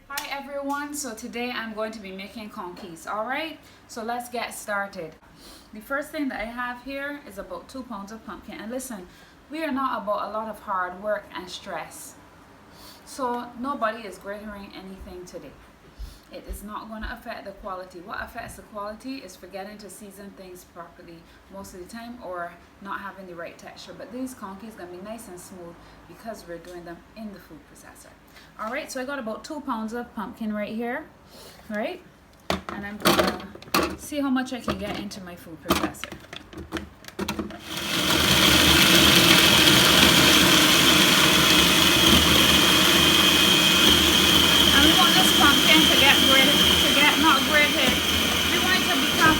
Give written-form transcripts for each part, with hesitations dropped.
Hi everyone, so today I'm going to be making conkies. Alright, so let's get started. The first thing that I have here is about 2 pounds of pumpkin. And listen, we are not about a lot of hard work and stress. So nobody is gratering anything today. It is not going to affect the quality. What affects the quality is forgetting to season things properly most of the time or not having the right texture. But these conkies are going to be nice and smooth because we're doing them in the food processor. Alright, so I got about 2 pounds of pumpkin right here. Right? And I'm going to see how much I can get into my food processor. Not grated. We want it to become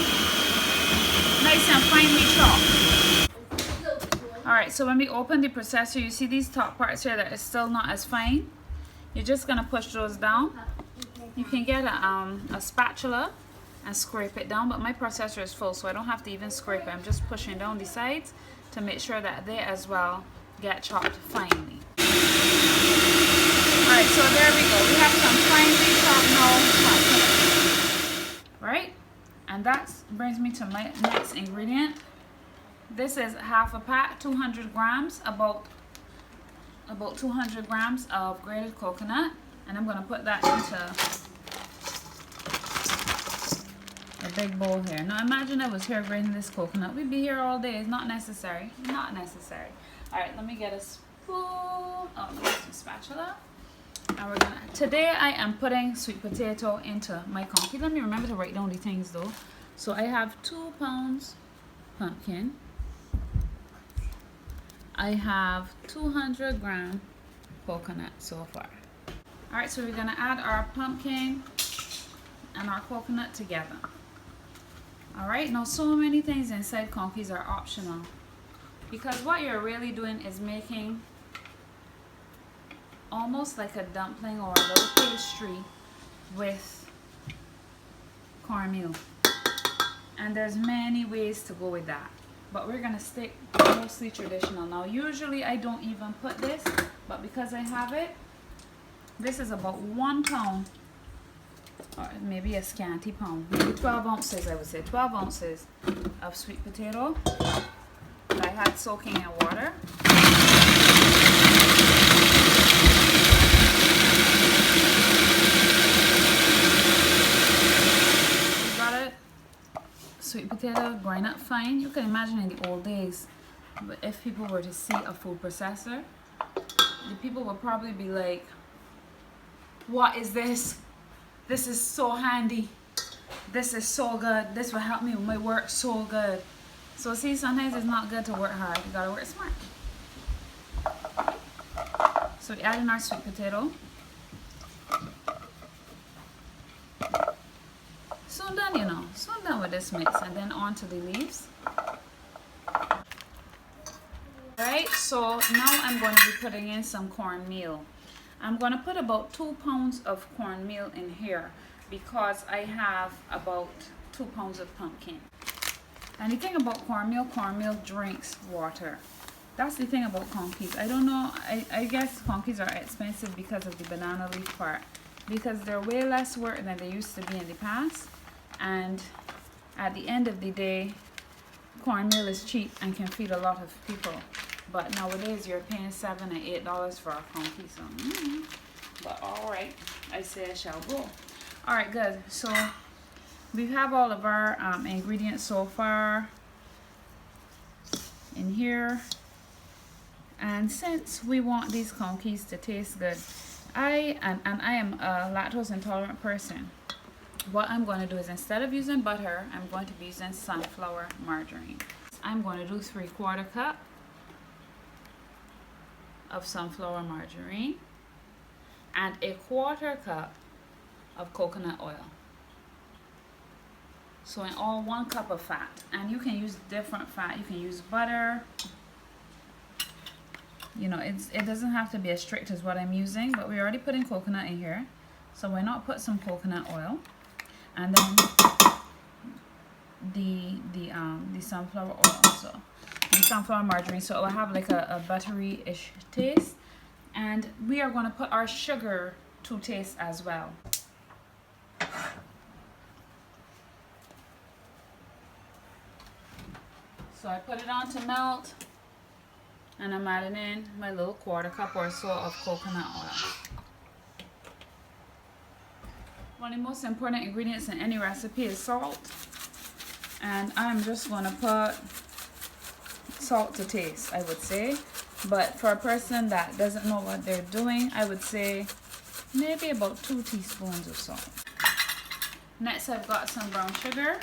nice and finely chopped. Alright, so when we open the processor, you see these top parts here that is still not as fine. You're just going to push those down. You can get a spatula and scrape it down, but my processor is full, so I don't have to even scrape it. I'm just pushing down the sides to make sure that they as well get chopped finely. Alright, so there we go. We have some finely chopped now. Right, and that brings me to my next ingredient. This is half a pack, 200 grams, about 200 grams of grated coconut, and I'm going to put that into a big bowl here. Now imagine I was here grating this coconut, we'd be here all day. It's not necessary. Not necessary. All right, let me get a spoon. Oh, let me get some spatula. And we're gonna, today I am putting sweet potato into my conky. Let me remember to write down the things though. So I have 2 pounds pumpkin. I have 200 gram coconut so far. Alright, so we're gonna add our pumpkin and our coconut together. Alright, now so many things inside conkies are optional, because what you're really doing is making almost like a dumpling or a little pastry with cornmeal. And there's many ways to go with that, but we're gonna stick mostly traditional. Now usually I don't even put this, but because I have it, this is about 1 pound, or maybe a scanty pound, maybe 12 ounces, I would say 12 ounces of sweet potato that I had soaking in water. Sweet potato grind up fine. You can imagine in the old days, but if people were to see a food processor, the people would probably be like, what is this? This is so handy. This is so good. This will help me with my work so good. So see, sometimes it's not good to work hard. You gotta work smart. So we add in our sweet potato. Soon done, you know. Soon done with this mix, and then on to the leaves. Alright, so now I'm going to be putting in some cornmeal. I'm going to put about 2 pounds of cornmeal in here because I have about 2 pounds of pumpkin. And the thing about cornmeal drinks water. That's the thing about conkies. I don't know, I guess conkies are expensive because of the banana leaf part, because they're way less work than they used to be in the past. And at the end of the day, cornmeal is cheap and can feed a lot of people. But nowadays you're paying $7 and $8 for a conky. So, but alright, I say I shall go. Alright, good. So we have all of our ingredients so far in here. And since we want these conkies to taste good, I am a lactose intolerant person. What I'm going to do is, instead of using butter, I'm going to be using sunflower margarine. I'm going to do 3/4 cup of sunflower margarine and 1/4 cup of coconut oil. So in all, 1 cup of fat. And you can use different fat. You can use butter. You know, it doesn't have to be as strict as what I'm using, but we're already putting coconut in here, so why not put some coconut oil, and then the sunflower oil, so the sunflower margarine, so it will have like a buttery-ish taste. And we are going to put our sugar to taste as well. So I put it on to melt, and I'm adding in my little 1/4 cup or so of coconut oil. One of the most important ingredients in any recipe is salt, and I'm just going to put salt to taste, I would say. But for a person that doesn't know what they're doing, I would say maybe about 2 teaspoons of salt. Next, I've got some brown sugar.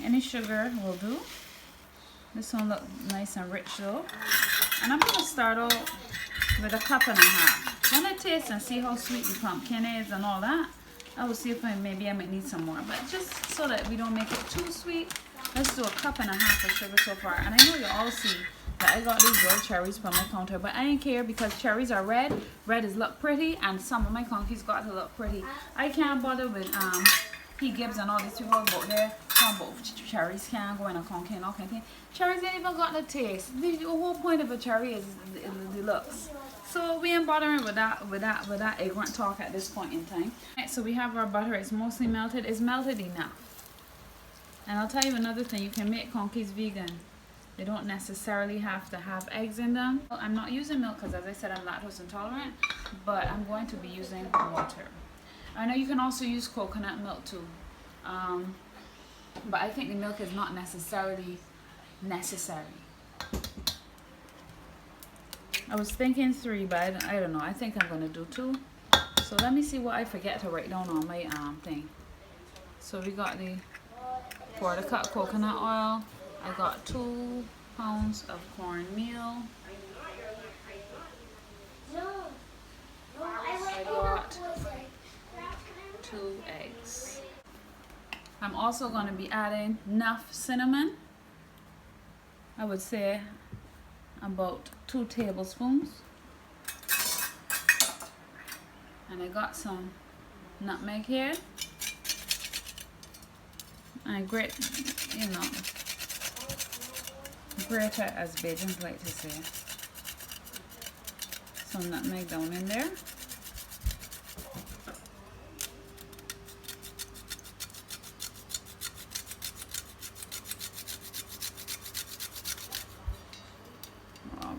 Any sugar will do. This one looks nice and rich though. And I'm going to start out with 1.5 cups. When I taste and see how sweet the pumpkin is and all that, I will see if maybe I might need some more. But just so that we don't make it too sweet, let's do 1.5 cups of sugar so far. And I know you all see that I got these little cherries from my counter, but I didn't care because cherries are red. Red is look pretty, and some of my conkies got to look pretty. I can't bother with P. Gibbs and all these people out there talking about cherries can't go in a conky and all kind of thing. Cherries ain't even got the taste. The whole point of a cherry is the looks. So we ain't bothering with that ignorant talk at this point in time. Right, so we have our butter. It's mostly melted. It's melted enough. And I'll tell you another thing. You can make conkies vegan. They don't necessarily have to have eggs in them. Well, I'm not using milk because, as I said, I'm lactose intolerant. But I'm going to be using water. I know you can also use coconut milk too. But I think the milk is not necessarily necessary. I was thinking 3, but I don't know. I think I'm going to do 2. So let me see what I forget to write down on my thing. So we got the 1/4 cup coconut oil. I got 2 pounds of cornmeal. I got 2 eggs. I'm also going to be adding enough cinnamon. I would say about 2 tablespoons. And I got some nutmeg here. And grate, you know, grated, as Bajans like to say. Some nutmeg down in there.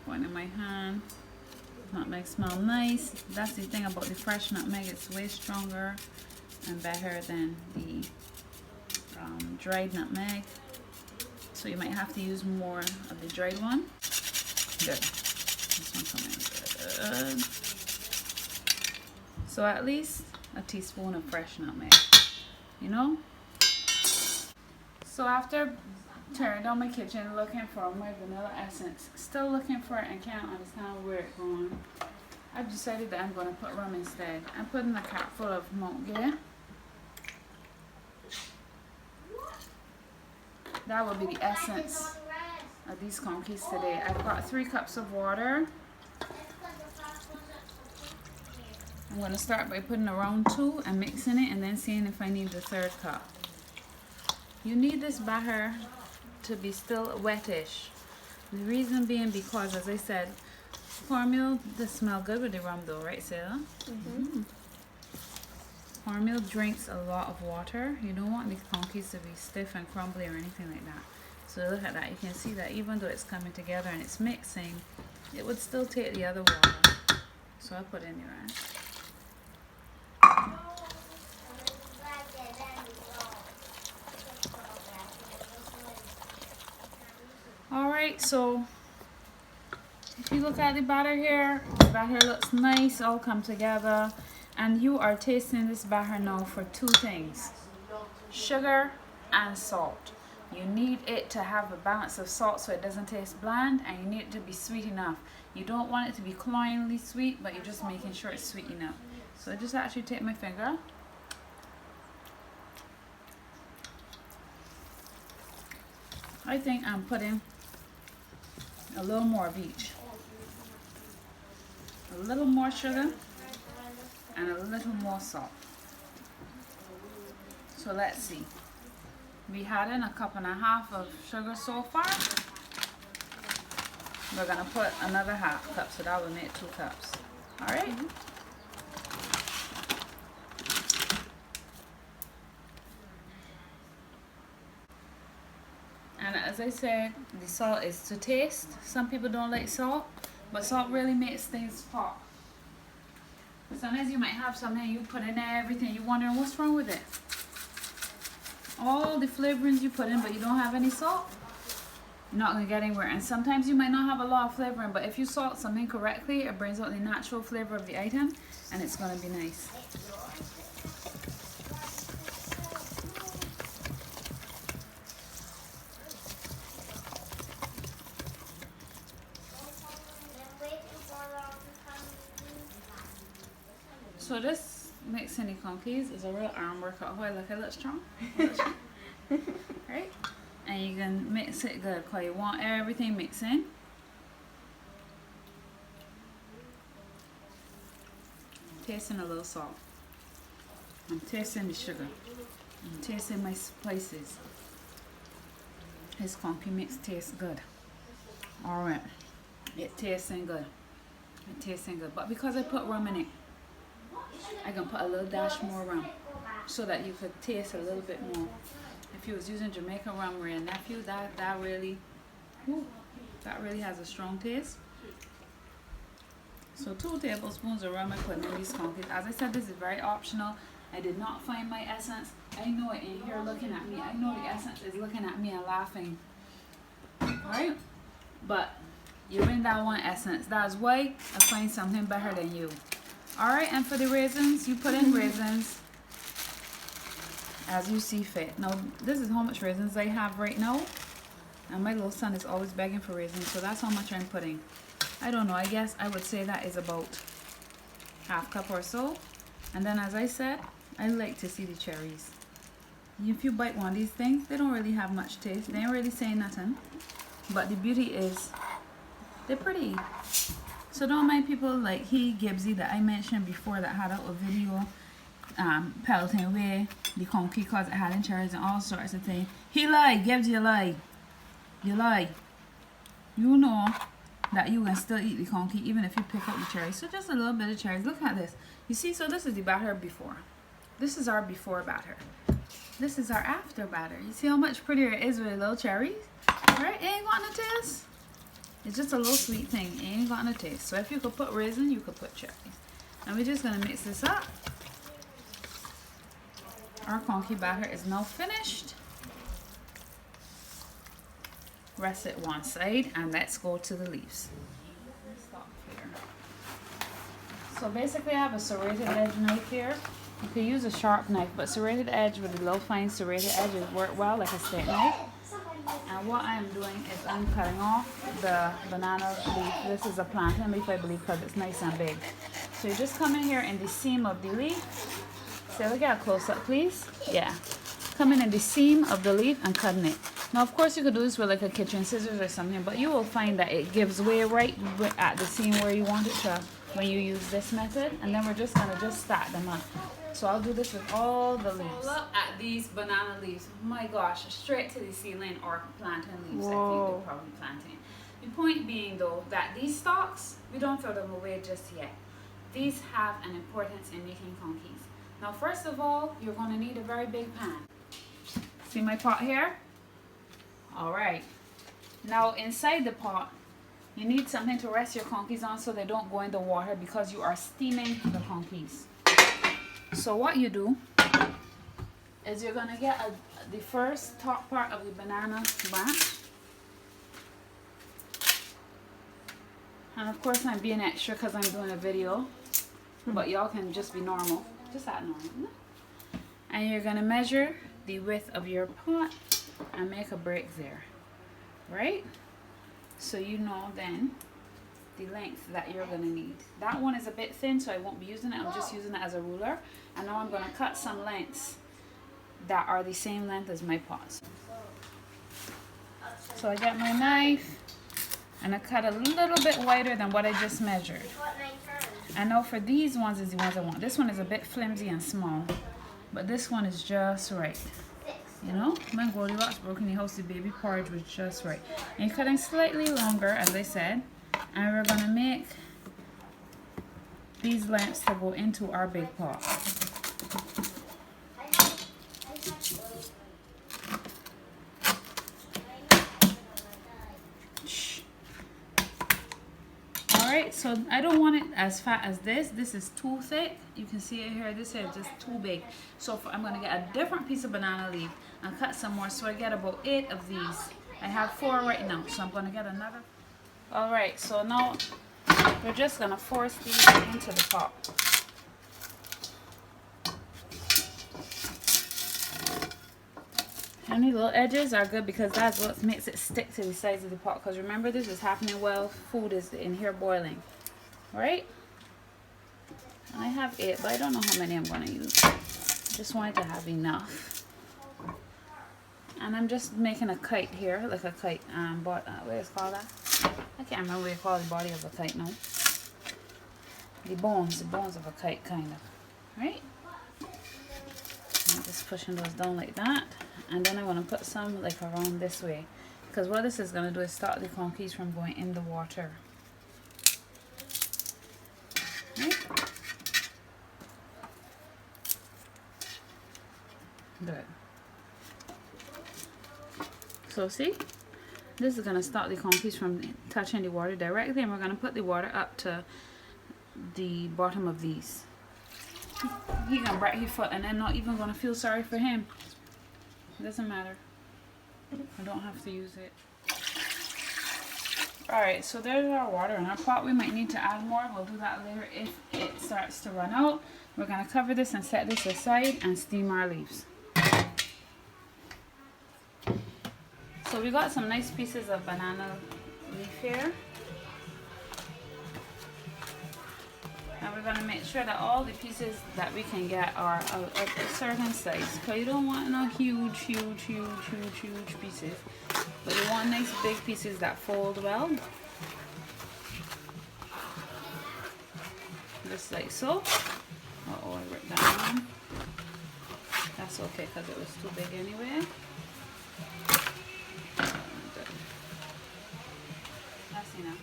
Going in my hand. Nutmeg smells nice. That's the thing about the fresh nutmeg. It's way stronger and better than the dried nutmeg. So you might have to use more of the dried one. Good. This one's coming good. So at least a teaspoon of fresh nutmeg. You know? So after turned on my kitchen looking for my vanilla essence, still looking for it and can't understand where it's going, I've decided that I'm going to put rum instead. I'm putting a cup full of Montgay. That will be the essence of these conkies today. I've got 3 cups of water. I'm going to start by putting around 2 and mixing it and then seeing if I need the 3rd cup. You need this batter to be still wettish. The reason being because, as I said, cornmeal does smell good with the rum though, right, Sarah? Mm-hmm. Cornmeal drinks a lot of water. You don't want these conkies to be stiff and crumbly or anything like that. So look at that. You can see that even though it's coming together and it's mixing, it would still take the other water. So I'll put it in there, right? Alright, so if you look at the batter here, the batter looks nice, all come together. And you are tasting this batter now for 2 things: sugar and salt. You need it to have a balance of salt so it doesn't taste bland, and you need it to be sweet enough. You don't want it to be cloyingly sweet, but you're just making sure it's sweet enough. So I just actually take my finger. I think I'm putting a little more of each. A little more sugar and a little more salt. So let's see. We had in 1.5 cups of sugar so far. We're gonna put another 1/2 cup, so that will make 2 cups. All right. And as I said, the salt is to taste. Some people don't like salt, but salt really makes things pop. Sometimes you might have something you put in there, everything, you're wondering what's wrong with it. All the flavorings you put in, but you don't have any salt, you're not going to get anywhere. And sometimes you might not have a lot of flavoring, but if you salt something correctly, it brings out the natural flavor of the item, and it's going to be nice. So this mixing the conkies is a real arm workout. Oh, look, it looks strong. Right? And you can mix it good because you want everything mixing. Tasting a little salt. I'm tasting the sugar. I'm tasting my spices. This conky mix tastes good. Alright. It tasting good. It tasting good. But because I put rum in it, I can put a little dash more rum so that you could taste a little bit more. If you was using Jamaican rum or your nephew, that really has a strong taste. So 2 tablespoons of rum I put in these conkies. As I said, this is very optional. I did not find my essence. I know it in here looking at me. I know the essence is looking at me and laughing. Alright? But you're in that one essence. That's why I find something better than you. Alright, and for the raisins, you put in raisins as you see fit. Now, this is how much raisins I have right now. And my little son is always begging for raisins, so that's how much I'm putting. I don't know, I guess I would say that is about ½ cup or so. And then, as I said, I like to see the cherries. If you bite one of these things, they don't really have much taste. They ain't really saying nothing. But the beauty is, they're pretty. So don't mind people like Gibbsy that I mentioned before that had out a video pelting away the conky because it had in cherries and all sorts of things. He lied, Gibbsy, you lie. You lie. You know that you can still eat the conky even if you pick up the cherries. So just a little bit of cherries. Look at this. You see, so this is the batter before. This is our before batter. This is our after batter. You see how much prettier it is with the little cherries? Right? It ain't got no taste. It's just a little sweet thing. It ain't got no taste. So if you could put raisin, you could put cherries. And we're just going to mix this up. Our conky batter is now finished. Rest it one side and let's go to the leaves. Let's stop here. So basically I have a serrated edge knife here. You could use a sharp knife, but serrated edge with a low fine serrated edges work well like a steak knife. And what I'm doing is I'm cutting off the banana leaf. This is a plantain leaf, I believe, because it's nice and big. So you just come in here in the seam of the leaf. So look at a close up, please. Yeah. Come in the seam of the leaf and cutting it. Now, of course, you could do this with like a kitchen scissors or something, but you will find that it gives way right at the seam where you want it to when you use this method. And then we're just going to stack them up. So I'll do this with all the leaves. Look at these banana leaves. Oh my gosh, straight to the ceiling or plantain leaves. Whoa. I think they're probably plantain. The point being though, that these stalks, we don't throw them away just yet. These have an importance in making conkies. Now first of all, you're going to need a very big pan. See my pot here? Alright. Now inside the pot, you need something to rest your conkies on so they don't go in the water because you are steaming the conkies. So what you do is you're going to get the first top part of the banana branch. And of course I'm being extra because I'm doing a video. But y'all can just be normal. Just act normal. And you're going to measure the width of your pot and make a break there. Right? So you know then the length that you're going to need. That one is a bit thin, so I won't be using it. I'm just using it as a ruler. And now I'm going to cut some lengths that are the same length as my pots. So I get my knife and I cut a little bit wider than what I just measured. And now for these ones is the ones I want. This one is a bit flimsy and small, but this one is just right. You know, when Goldilocks broke in the house, the baby porridge was just right. And you're cutting slightly longer, as I said. And we're going to make these lengths to go into our big pot. Alright, so I don't want it as fat as this. This is too thick. You can see it here. This is just too big. So I'm going to get a different piece of banana leaf and cut some more. So I get about 8 of these. I have 4 right now, so I'm going to get another. Alright, so now we're just going to force these into the pot. Any little edges are good because that's what makes it stick to the sides of the pot. Because remember, this is happening while food is in here boiling. Right? I have 8, but I don't know how many I'm going to use. Just wanted to have enough. And I'm just making a kite here, like a kite. What is it called that? I can't remember what you call the body of a kite now. The bones of a kite, kind of. Right? I'm just pushing those down like that. And then I want to put some like around this way, because what this is going to do is stop the conkies from going in the water. Right? Good. So see, this is going to stop the conkies from touching the water directly, and we're going to put the water up to the bottom of these. He gonna break his foot, and I'm not even going to feel sorry for him. It doesn't matter. I don't have to use it. Alright, so there's our water in our pot. We might need to add more. We'll do that later if it starts to run out. We're going to cover this and set this aside and steam our leaves. So we got some nice pieces of banana leaf here. And we're going to make sure that all the pieces that we can get are a certain size. Because you don't want no huge pieces. But you want nice big pieces that fold well. Just like so. Uh-oh, I ripped that one. That's okay because it was too big anyway. That's enough.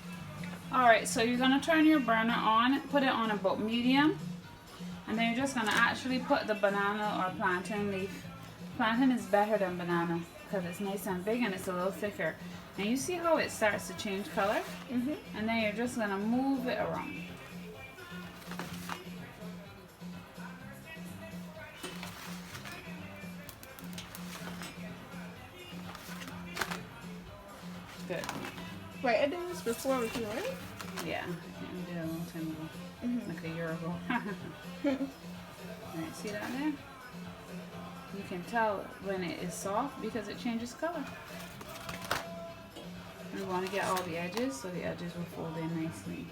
Alright, so you're going to turn your burner on, put it on about medium, and then you're just going to actually put the banana or plantain leaf. Plantain is better than banana because it's nice and big and it's a little thicker. And you see how it starts to change color? And then you're just going to move it around. Good. Right, I did this before with you, right? Yeah, I did a long time ago, like a year ago. Alright, see that there? You can tell when it is soft because it changes color. We want to get all the edges so the edges will fold in nicely.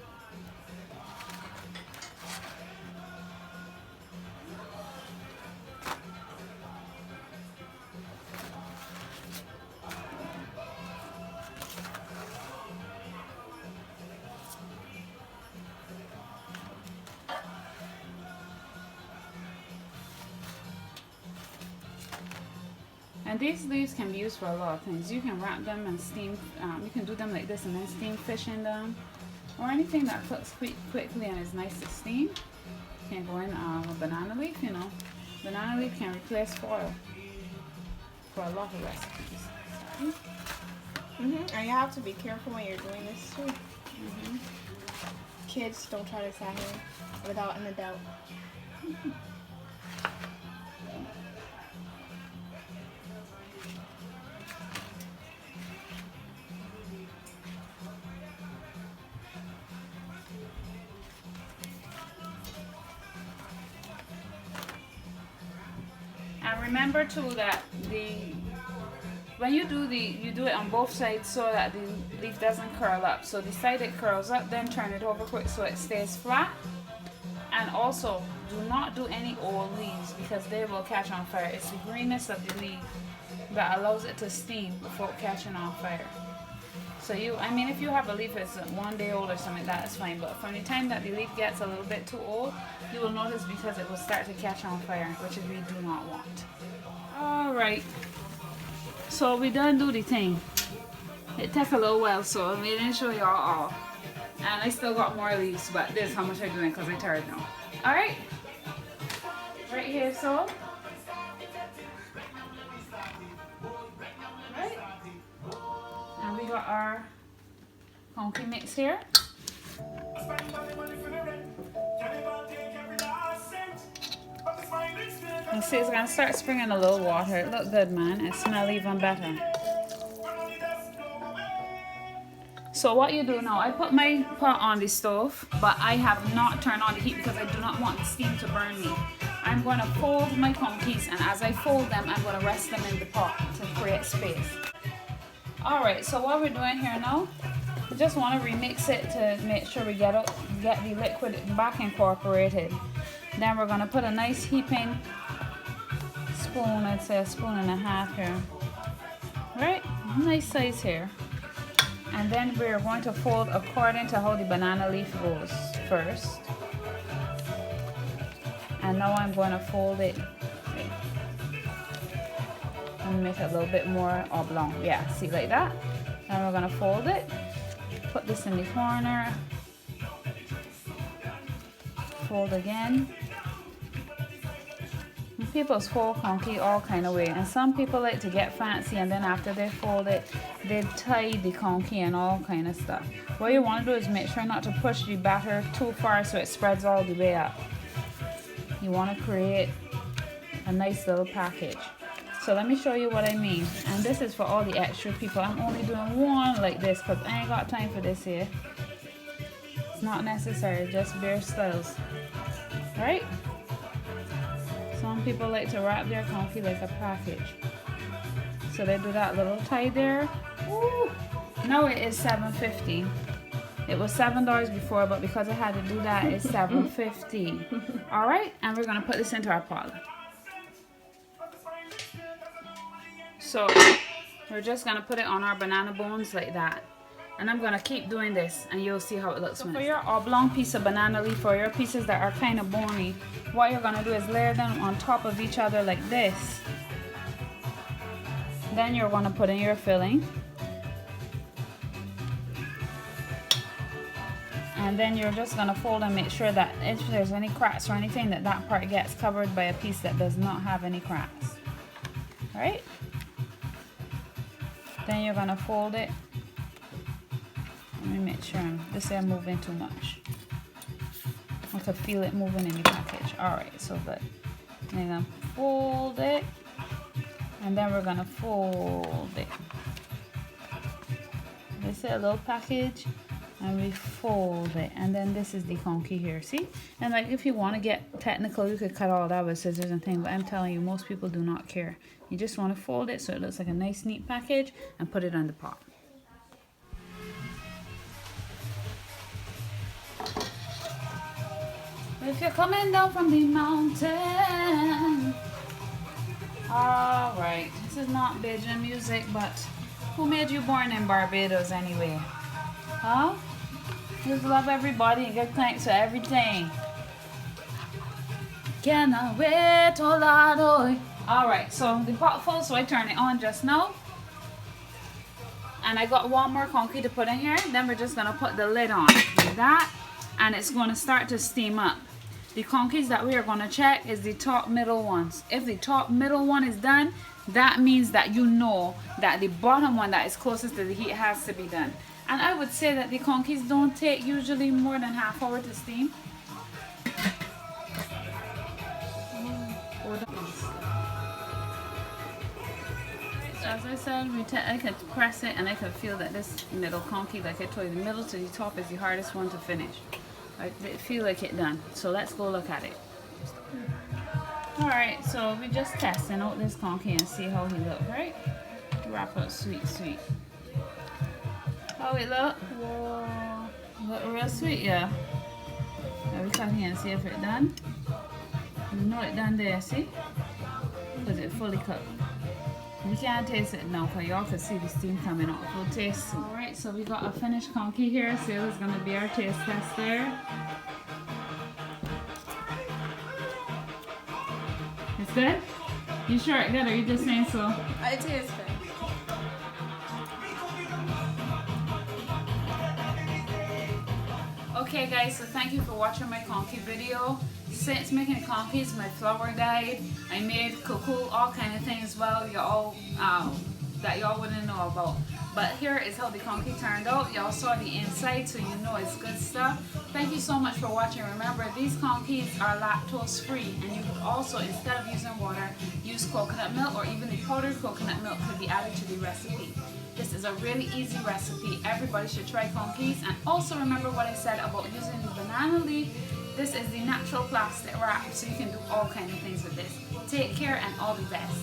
And these leaves can be used for a lot of things. You can wrap them and steam, you can do them like this and then steam fish in them. Or anything that cooks quickly and is nice to steam. You can go in with banana leaf, you know. Banana leaf can replace foil for a lot of recipes. And you have to be careful when you're doing this too. Kids, don't try this at home without an adult. And remember too that when you do it on both sides so that the leaf doesn't curl up. So the side it curls up, then turn it over quick so it stays flat. And also, do not do any old leaves because they will catch on fire. It's the greenness of the leaf that allows it to steam before catching on fire. So if you have a leaf that's 1 day old or something, that's fine. But from the time that the leaf gets a little bit too old, you will notice because it will start to catch on fire, which we do not want. Alright, so we done do the thing. It took a little while, so we didn't show y'all all. And I still got more leaves, but this is how much I'm doing because I'm tired now. Alright. Right here, so. Right. And we got our conky mix here. You see, it's gonna start springing a little water. It look good, man. It smells even better. So what you do now, I put my pot on the stove, but I have not turned on the heat because I do not want the steam to burn me. I'm going to fold my conkies, and as I fold them, I'm going to rest them in the pot to create space. Alright, so what we're doing here now, we just want to remix it to make sure we get the liquid back incorporated. Then we're going to put a nice heaping spoon, I'd say a spoon and a half here. Right, nice size here. And then we're going to fold according to how the banana leaf goes first. And now I'm going to fold it and make it a little bit more oblong. Yeah, see, like that. Then we're going to fold it, put this in the corner, fold again. People fold conky all kind of way, and some people like to get fancy, and then after they fold it, they tie the conky and all kind of stuff. What you want to do is make sure not to push the batter too far so it spreads all the way up. You want to create a nice little package. So let me show you what I mean, and this is for all the extra people. I'm only doing one like this because I ain't got time for this here. It's not necessary, just bare styles, right? Some people like to wrap their conky like a package. So they do that little tie there. Woo! Now it is $7.50. It was $7 before, but because I had to do that, it's $7.50. Alright, and we're gonna put this into our pot. So we're just gonna put it on our banana bones like that. And I'm gonna keep doing this, and you'll see how it looks. So for your oblong piece of banana leaf, or your pieces that are kind of bony, what you're gonna do is layer them on top of each other like this. Then you're gonna put in your filling. And then you're just gonna fold and make sure that if there's any cracks or anything, that part gets covered by a piece that does not have any cracks. Alright? Then you're gonna fold it. Let me make sure this is moving too much. I can feel it moving in the package. Alright, so good. Then I'm gonna fold it. And then we're gonna fold it. This is a little package. And we fold it. And then this is the conky here, see? And like if you want to get technical, you could cut all that with scissors and things. But I'm telling you, most people do not care. You just want to fold it so it looks like a nice neat package and put it on the pot. If you're coming down from the mountain. Alright, this is not BAJAN music, but who made you born in Barbados anyway? Huh? Just love everybody and give thanks for everything. Can I wait till I Alright, so the pot full, so I turn it on just now. And I got one more conky to put in here. Then we're just gonna put the lid on like that, and it's gonna start to steam up. The conkies that we are going to check is the top middle ones. If the top middle one is done, that means that you know that the bottom one that is closest to the heat has to be done. And I would say that the conkies don't take usually more than half hour to steam. As I said, I can press it and I can feel that this middle conky, like I told you, the middle to the top is the hardest one to finish. I feel like it done, so let's go look at it. Alright, so we're just testing out this conky and see how he look, right? Wrap up sweet. How it look? Whoa. Look real sweet, yeah. Now we cut here and see if it done. You know it done there, see? Because it fully cooked. We can't taste it now because y'all can see the steam coming off. We'll taste soon. Alright, so we got a finished conky here. So it's going to be our taste test there. It's good? You sure it's good or you just saying so? I taste it. Okay guys, so thank you for watching my conky video. Since making conkies, my flour died. I made cocoa, all kind of things. Well, y'all that y'all wouldn't know about. But here is how the conky turned out. Y'all saw the inside, so you know it's good stuff. Thank you so much for watching. Remember, these conkies are lactose free, and you could also, instead of using water, use coconut milk, or even the powdered coconut milk could be added to the recipe. This is a really easy recipe. Everybody should try conkies. And also remember what I said about using the banana leaf. This is the natural plastic wrap, so you can do all kinds of things with this. Take care and all the best.